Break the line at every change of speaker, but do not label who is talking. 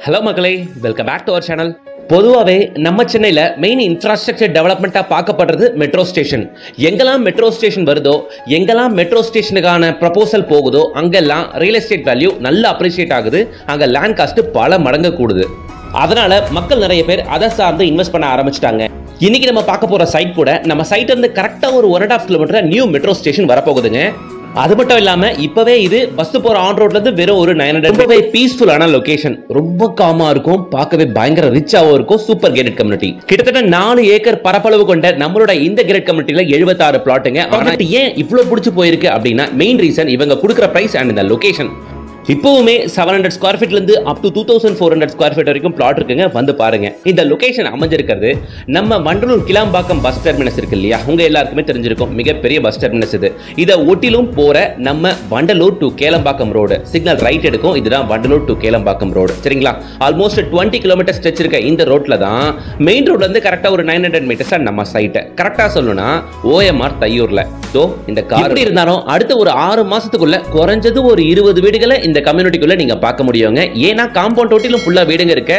Hello மக்களே, welcome back to our channel. பொதுவாகவே நம்ம சென்னையில் மெயின் இன்ஃப்ராஸ்ட்ரக்சர் டெவலப்மெண்ட்டாக பார்க்கப்படுறது மெட்ரோ ஸ்டேஷன். எங்கெல்லாம் மெட்ரோ ஸ்டேஷன் வருதோ, எங்கெல்லாம் மெட்ரோ ஸ்டேஷனுக்கான ப்ரப்போசல் போகுதோ, அங்கெல்லாம் ரியல் எஸ்டேட் வேல்யூ நல்லா அப்ரிஷியேட் ஆகுது. அங்கே லேண்ட் காஸ்ட் பல மடங்கு கூடுது. அதனால மக்கள் நிறைய பேர் அதை சார்ந்து இன்வெஸ்ட் பண்ண ஆரம்பிச்சிட்டாங்க. இன்னைக்கு நம்ம பார்க்க போகிற சைட் கூட நம்ம சைட் இருந்து கரெக்டாக ஒரு 1.5 கிலோமீட்டர் நியூ மெட்ரோ ஸ்டேஷன் வரப்போகுதுங்க. அது மட்டும் இல்லாம இப்பவே இது பஸ் போற ஆன் ரோட்ல இருந்து வெறும் ஒரு 900 ரொம்பவே பீஸ்ஃபுல்லான லொகேஷன். ரொம்ப காமா இருக்கும், பார்க்கவே பயங்கர ரிச்சாவும் இருக்கும். Super gated community. கிட்டத்தட்ட 4 ஏக்கர் பரப்பளவு கொண்ட நம்மளோட இந்த கேட்டட் கம்யூனிட்டில 76 பிளாட்டுங்க. ஆனா ஏன் இவ்வளவு பிடிச்சு போயிருக்கு அப்படின்னா மெயின் ரீசன் இவங்க கொடுக்குற பிரைஸ் அண்ட் இந்த லொகேஷன். இப்பவுமே 700 ஸ்கொயர் ஃபீட்ல இருந்து அப் டு 2400 ஸ்கொயர் ஃபீட் வரைக்கும் பிளாட் இருக்குங்க. வந்து பாருங்க. இந்த லொகேஷன் அமைஞ்சிருக்கிறது நம்ம வண்டலூர் கிளாம்பாக்கம் பஸ் டெர்மினஸ் இருக்கு இல்லையா, உங்க எல்லாருக்குமே தெரிஞ்சிருக்கும். மிகப்பெரிய பஸ் டெர்மினஸ் இது. இதை ஒட்டிலும் போற நம்ம Vandalur to Kelambakkam road signal right எடுக்கும். இதுதான் வண்டலூர் டு கேளம்பாக்கம் ரோடு. சரிங்களா? ஆல்மோஸ்ட் 20 கிலோமீட்டர் ஸ்ட்ரெச் இருக்க இந்த ரோட்ல தான் மெயின் ரோட்ல இருந்து கரெக்டா ஒரு 900 மீட்டர்ஸ் நம்ம சைட். கரெக்டா சொல்லணும்னா OMR தையூர்ல. சோ இந்த கார் இருந்தாலும் அடுத்த ஒரு 6 மாசத்துக்குள்ள குறைஞ்சது ஒரு 20 வீடுகளை இந்த கம்யூனிட்டிக்குள்ள நீங்க பார்க்க முடியுங்க. ஏன்னா காம்பவுண்ட் ஒட்டிலும் ஃபுல்லா வீடுங்க இருக்கு.